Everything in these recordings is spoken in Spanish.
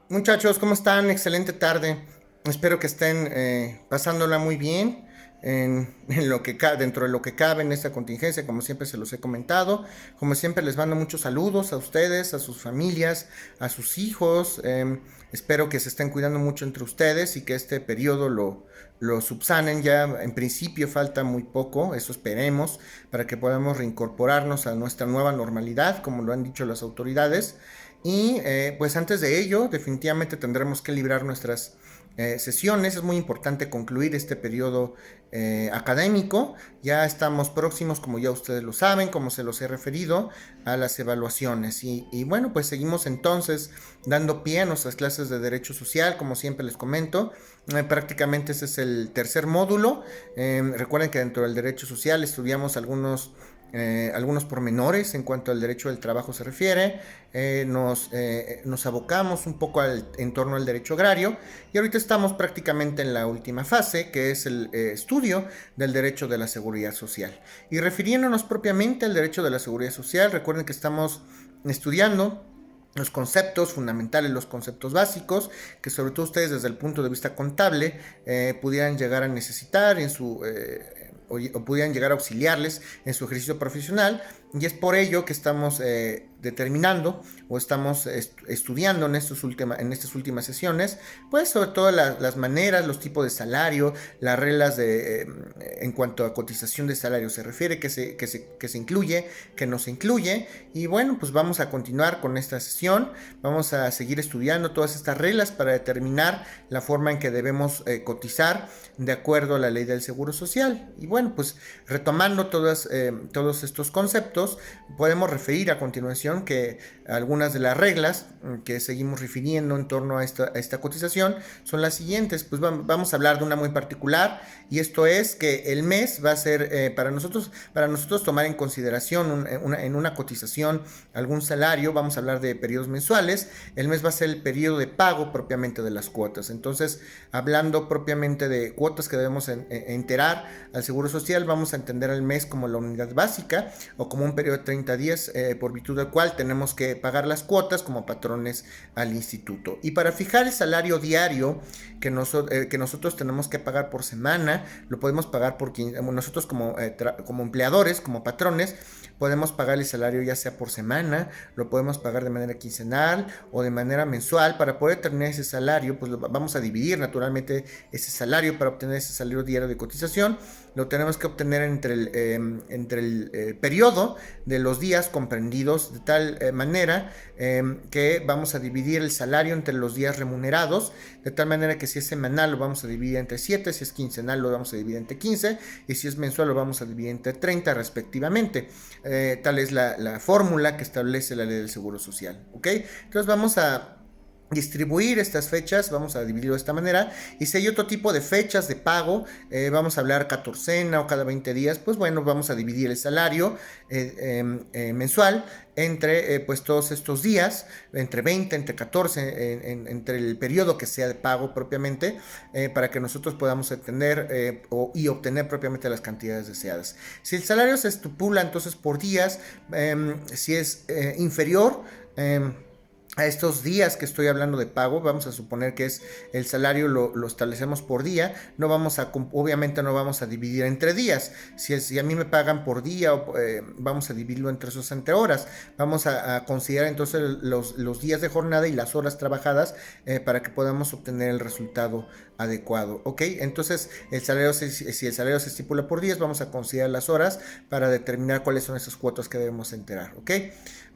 Muchachos, ¿cómo están? Excelente tarde. Espero que estén pasándola muy bien en lo que dentro de lo que cabe en esta contingencia, como siempre se los he comentado. Como siempre les mando muchos saludos a ustedes, a sus familias, a sus hijos. Espero que se estén cuidando mucho entre ustedes y que este periodo lo subsanen. Ya en principio falta muy poco, eso esperemos, para que podamos reincorporarnos a nuestra nueva normalidad, como lo han dicho las autoridades. Y pues antes de ello, definitivamente tendremos que librar nuestras sesiones. Es muy importante concluir este periodo académico. Ya estamos próximos, como ya ustedes lo saben, como se los he referido, a las evaluaciones. Y bueno, pues seguimos entonces dando pie a nuestras clases de Derecho Social, como siempre les comento. Prácticamente ese es el tercer módulo. Recuerden que dentro del Derecho Social estudiamos algunos pormenores en cuanto al derecho del trabajo se refiere. Nos abocamos un poco en torno al derecho agrario y ahorita estamos prácticamente en la última fase, que es el estudio del derecho de la seguridad social. Y refiriéndonos propiamente al derecho de la seguridad social, recuerden que estamos estudiando los conceptos fundamentales, los conceptos básicos, que sobre todo ustedes desde el punto de vista contable pudieran llegar a necesitar o pudieran llegar a auxiliarles en su ejercicio profesional. Y es por ello que estamos determinando o estamos estudiando en estas últimas sesiones, pues sobre todo las maneras, los tipos de salario, las reglas en cuanto a cotización de salario se refiere, que se incluye, que no se incluye. Y bueno, pues vamos a continuar con esta sesión, vamos a seguir estudiando todas estas reglas para determinar la forma en que debemos cotizar de acuerdo a la ley del Seguro Social. Y bueno, pues retomando todos estos conceptos, podemos referir a continuación que algunas de las reglas que seguimos refiriendo en torno a esta cotización son las siguientes. Pues vamos a hablar de una muy particular, y esto es que el mes va a ser para nosotros tomar en consideración en una cotización algún salario. Vamos a hablar de periodos mensuales. El mes va a ser el periodo de pago propiamente de las cuotas. Entonces, hablando propiamente de cuotas que debemos enterar al Seguro Social, vamos a entender el mes como la unidad básica o como un periodo de 30 días por virtud del cual tenemos que pagar las cuotas como patrones al instituto. Y para fijar el salario diario que nosotros tenemos que pagar por semana, lo podemos pagar nosotros como empleadores, como patrones, podemos pagar el salario ya sea por semana, lo podemos pagar de manera quincenal o de manera mensual. Para poder tener ese salario, pues vamos a dividir naturalmente ese salario para obtener ese salario diario de cotización. Lo tenemos que obtener entre el periodo de los días comprendidos de tal manera que vamos a dividir el salario entre los días remunerados, de tal manera que si es semanal lo vamos a dividir entre 7, si es quincenal lo vamos a dividir entre 15 y si es mensual lo vamos a dividir entre 30 respectivamente. Tal es la fórmula que establece la ley del Seguro Social. ¿Ok? Entonces vamos a distribuir estas fechas, vamos a dividirlo de esta manera. Y si hay otro tipo de fechas de pago, vamos a hablar catorcena o cada 20 días, pues bueno, vamos a dividir el salario mensual entre pues todos estos días, entre 20, entre 14, entre el periodo que sea de pago propiamente, para que nosotros podamos entender y obtener propiamente las cantidades deseadas. Si el salario se estipula entonces por días, si es inferior a estos días que estoy hablando de pago, vamos a suponer que es el salario lo establecemos por día, obviamente no vamos a dividir entre días. Si a mí me pagan por día, vamos a dividirlo entre 60 horas. Vamos a considerar entonces los días de jornada y las horas trabajadas para que podamos obtener el resultado adecuado. ¿Ok? Entonces, si el salario se estipula por días, vamos a considerar las horas para determinar cuáles son esas cuotas que debemos enterar. ¿Ok?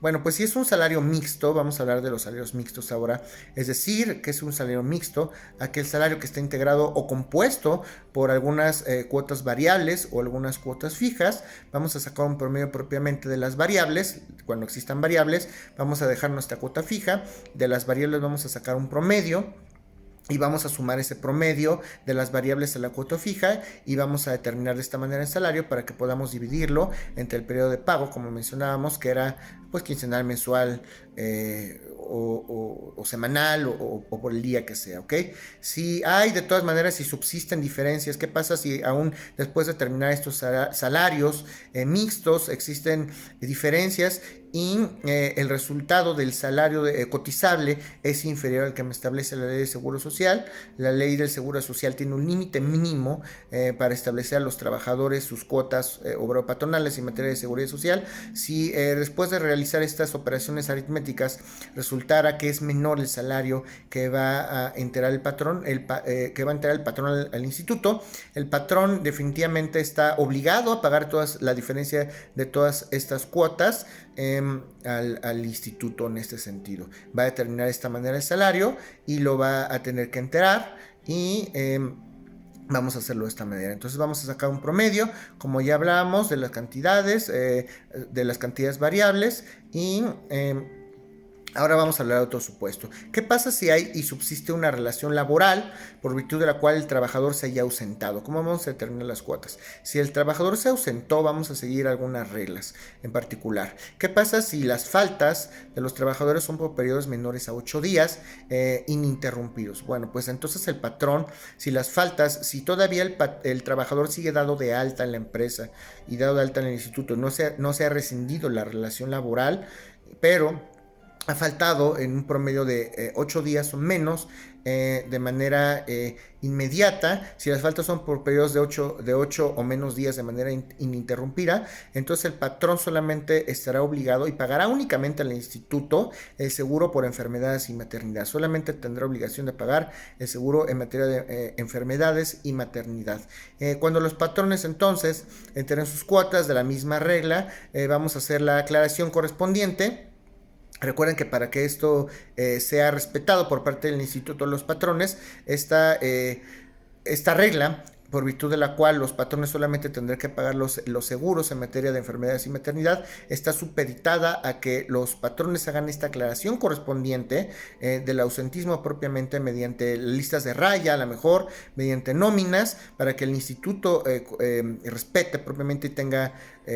Bueno, pues si es un salario mixto, vamos a hablar de los salarios mixtos ahora. Es decir, que es un salario mixto, aquel salario que está integrado o compuesto por algunas cuotas variables o algunas cuotas fijas. Vamos a sacar un promedio propiamente de las variables. Cuando existan variables, vamos a dejar nuestra cuota fija. De las variables vamos a sacar un promedio y vamos a sumar ese promedio de las variables a la cuota fija y vamos a determinar de esta manera el salario para que podamos dividirlo entre el periodo de pago, como mencionábamos, que era pues quincenal, mensual o semanal o por el día que sea. ¿Ok? Si hay de todas maneras, si subsisten diferencias, ¿qué pasa si aún después de terminar estos salarios mixtos existen diferencias? y el resultado del salario cotizable es inferior al que me establece la ley de Seguro Social. La ley del Seguro Social tiene un límite mínimo para establecer a los trabajadores sus cuotas obrero-patronales en materia de seguridad social. Si después de realizar estas operaciones aritméticas resultara que es menor el salario que va a enterar el patrón, que va a enterar el patrón al instituto, el patrón definitivamente está obligado a pagar la diferencia de todas estas cuotas al instituto en este sentido. Va a determinar de esta manera el salario y lo va a tener que enterar y vamos a hacerlo de esta manera. Entonces vamos a sacar un promedio, como ya hablábamos, de las cantidades variables y ahora vamos a hablar de otro supuesto. ¿Qué pasa si hay y subsiste una relación laboral por virtud de la cual el trabajador se haya ausentado? ¿Cómo vamos a determinar las cuotas? Si el trabajador se ausentó, vamos a seguir algunas reglas en particular. ¿Qué pasa si las faltas de los trabajadores son por periodos menores a 8 días ininterrumpidos? Bueno, pues entonces el patrón, si todavía el trabajador sigue dado de alta en la empresa y dado de alta en el instituto, no se ha rescindido la relación laboral, pero ha faltado en un promedio de 8 días o menos de manera inmediata. Si las faltas son por periodos de 8 o menos días de manera ininterrumpida, entonces el patrón solamente estará obligado y pagará únicamente al instituto el seguro por enfermedades y maternidad. Solamente tendrá obligación de pagar el seguro en materia de enfermedades y maternidad. Cuando los patrones entonces enteren sus cuotas de la misma regla, vamos a hacer la aclaración correspondiente. Recuerden que para que esto sea respetado por parte del Instituto de los Patrones, esta regla, por virtud de la cual los patrones solamente tendrán que pagar los seguros en materia de enfermedades y maternidad, está supeditada a que los patrones hagan esta aclaración correspondiente del ausentismo propiamente mediante listas de raya, a lo mejor mediante nóminas, para que el instituto respete propiamente y tenga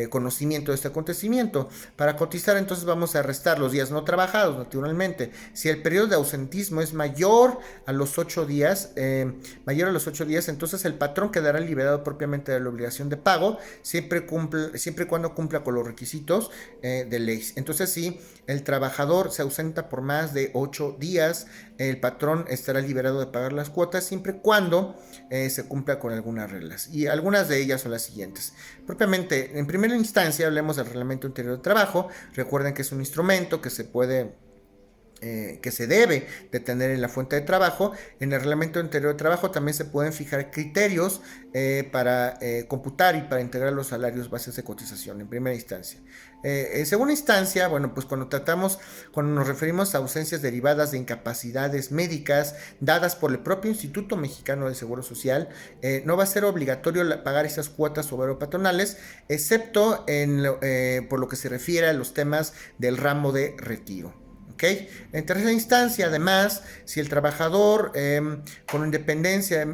conocimiento de este acontecimiento. Para cotizar entonces vamos a restar los días no trabajados, naturalmente. Si el periodo de ausentismo es mayor a los 8 días, entonces el patrón quedará liberado propiamente de la obligación de pago, siempre y cuando cumpla con los requisitos de ley. Entonces, si el trabajador se ausenta por más de 8 días, el patrón estará liberado de pagar las cuotas siempre y cuando se cumpla con algunas reglas. Y algunas de ellas son las siguientes. Propiamente, en primera instancia, hablemos del Reglamento Interior de Trabajo. Recuerden que es un instrumento que se debe de tener en la fuente de trabajo. En el Reglamento Interior de Trabajo también se pueden fijar criterios para computar y para integrar los salarios bases de cotización en primera instancia. En segunda instancia, bueno, pues cuando nos referimos a ausencias derivadas de incapacidades médicas dadas por el propio Instituto Mexicano del Seguro Social, no va a ser obligatorio pagar esas cuotas obrero-patronales, excepto por lo que se refiere a los temas del ramo de retiro. ¿Okay? En tercera instancia, además, si el trabajador con independencia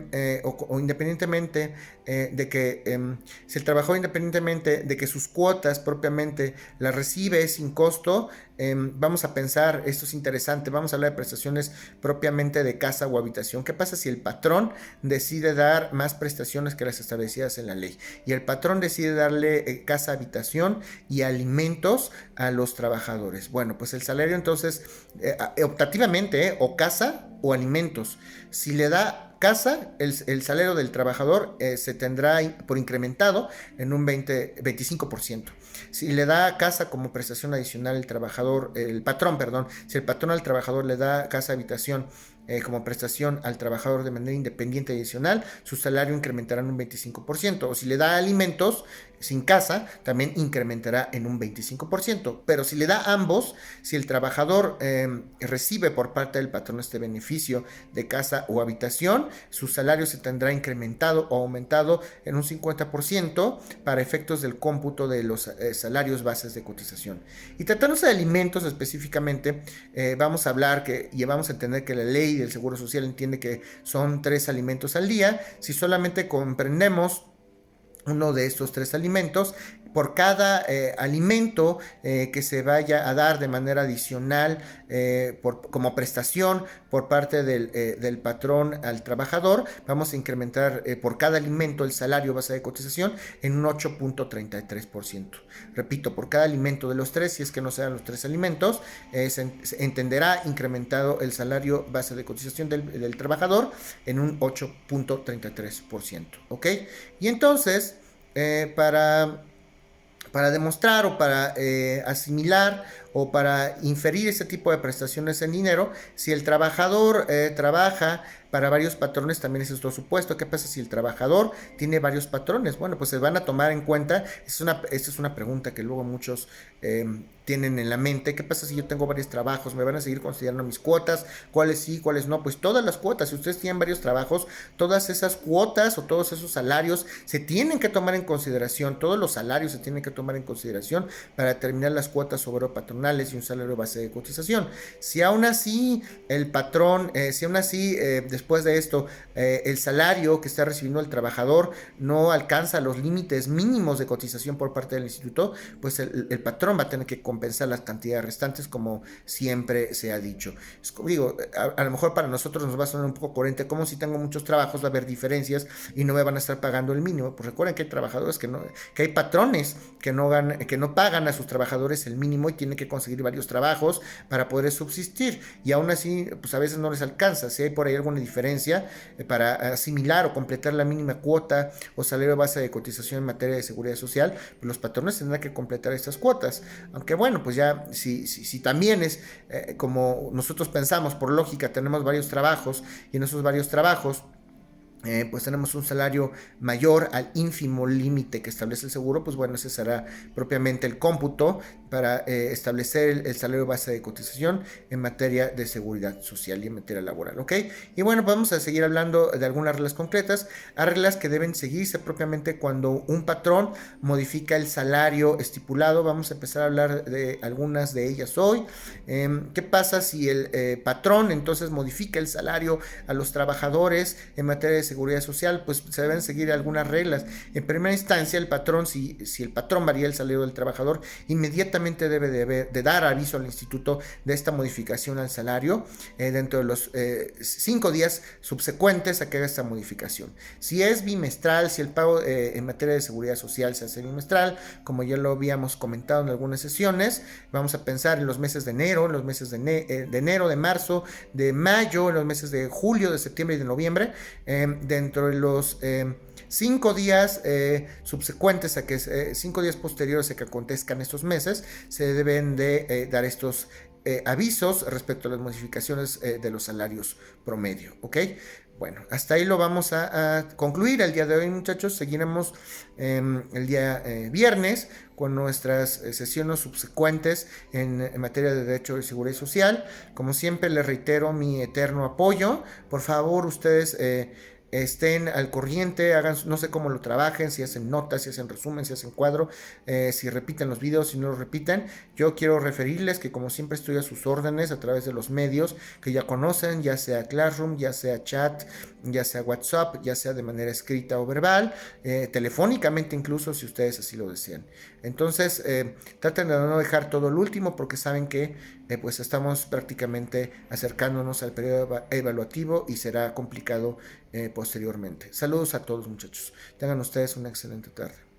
o independientemente si el trabajador independientemente de que sus cuotas propiamente las recibe sin costo, vamos a pensar, esto es interesante, vamos a hablar de prestaciones propiamente de casa o habitación. ¿Qué pasa si el patrón decide dar más prestaciones que las establecidas en la ley? Y el patrón decide darle casa, habitación y alimentos a los trabajadores. Bueno, pues el salario entonces, optativamente, o casa o alimentos. Si le da casa, el salario del trabajador se tendrá por incrementado en un 25%. Si le da casa como prestación adicional el patrón, si el patrón al trabajador le da casa, habitación como prestación al trabajador de manera independiente y adicional, su salario incrementará en un 25%. O si le da alimentos sin casa, también incrementará en un 25%. Pero si le da ambos, si el trabajador recibe por parte del patrón este beneficio de casa o habitación, su salario se tendrá incrementado o aumentado en un 50% para efectos del cómputo de los salarios bases de cotización. Y tratándose de alimentos específicamente, vamos a hablar y vamos a entender que la ley del Seguro Social entiende que son 3 alimentos al día. Si solamente comprendemos uno de estos 3 alimentos, por cada alimento que se vaya a dar de manera adicional como prestación por parte del patrón al trabajador, vamos a incrementar por cada alimento el salario base de cotización en un 8.33%. Repito, por cada alimento de los tres, si es que no sean los tres alimentos, se entenderá incrementado el salario base de cotización del trabajador en un 8.33%. ¿Ok? Y entonces, para demostrar o para asimilar o para inferir ese tipo de prestaciones en dinero, si el trabajador trabaja para varios patrones, también es esto supuesto. ¿Qué pasa si el trabajador tiene varios patrones? Bueno, pues se van a tomar en cuenta. Esta es una pregunta que luego muchos tienen en la mente. ¿Qué pasa si yo tengo varios trabajos? ¿Me van a seguir considerando mis cuotas? ¿Cuáles sí, cuáles no? Pues todas las cuotas. Si ustedes tienen varios trabajos, todas esas cuotas o todos esos salarios se tienen que tomar en consideración. Todos los salarios se tienen que tomar en consideración para determinar las cuotas obrero-patronales y un salario base de cotización. Si aún así el patrón, si aún así después de esto el salario que está recibiendo el trabajador no alcanza los límites mínimos de cotización por parte del instituto, pues el patrón va a tener que compensar las cantidades restantes, como siempre se ha dicho. Digo, a lo mejor para nosotros nos va a sonar un poco coherente, como si tengo muchos trabajos va a haber diferencias y no me van a estar pagando el mínimo. Pues recuerden que hay trabajadores que hay patrones que no pagan a sus trabajadores el mínimo y tienen que conseguir varios trabajos para poder subsistir, y aún así pues a veces no les alcanza. Si hay por ahí alguna diferencia para asimilar o completar la mínima cuota o salario base de cotización en materia de seguridad social, pues los patrones tendrán que completar estas cuotas. Aunque bueno, pues ya si también es como nosotros pensamos, por lógica, tenemos varios trabajos y en esos varios trabajos pues tenemos un salario mayor al ínfimo límite que establece el seguro, pues bueno, ese será propiamente el cómputo para establecer el salario base de cotización en materia de seguridad social y en materia laboral, ¿ok? Y bueno, vamos a seguir hablando de algunas reglas concretas, a reglas que deben seguirse propiamente cuando un patrón modifica el salario estipulado. Vamos a empezar a hablar de algunas de ellas hoy. ¿Qué pasa si el patrón entonces modifica el salario a los trabajadores en materia de seguridad social? Pues se deben seguir algunas reglas. En primera instancia, el patrón, si el patrón varía el salario del trabajador, inmediatamente debe de dar aviso al instituto de esta modificación al salario dentro de los 5 días subsecuentes a que haga esta modificación. Si es bimestral, si el pago en materia de seguridad social se hace bimestral, como ya lo habíamos comentado en algunas sesiones, vamos a pensar en los meses de enero, en los meses de enero, de marzo, de mayo, en los meses de julio, de septiembre y de noviembre, dentro de los 5 días subsecuentes a que 5 días posteriores a que acontezcan estos meses, se deben de dar estos avisos respecto a las modificaciones de los salarios promedio, ¿ok? Bueno, hasta ahí lo vamos a concluir el día de hoy, muchachos. Seguiremos el día viernes con nuestras sesiones subsecuentes en materia de derecho de seguridad social. Como siempre, les reitero mi eterno apoyo. Por favor, ustedes estén al corriente, hagan, no sé cómo lo trabajen, si hacen notas, si hacen resumen, si hacen cuadro, si repiten los videos, si no los repiten. Yo quiero referirles que como siempre estoy a sus órdenes a través de los medios que ya conocen, ya sea Classroom, ya sea chat, ya sea WhatsApp, ya sea de manera escrita o verbal, telefónicamente incluso, si ustedes así lo desean. Entonces, traten de no dejar todo el último, porque saben que pues estamos prácticamente acercándonos al periodo evaluativo y será complicado posteriormente. Saludos a todos, muchachos. Tengan ustedes una excelente tarde.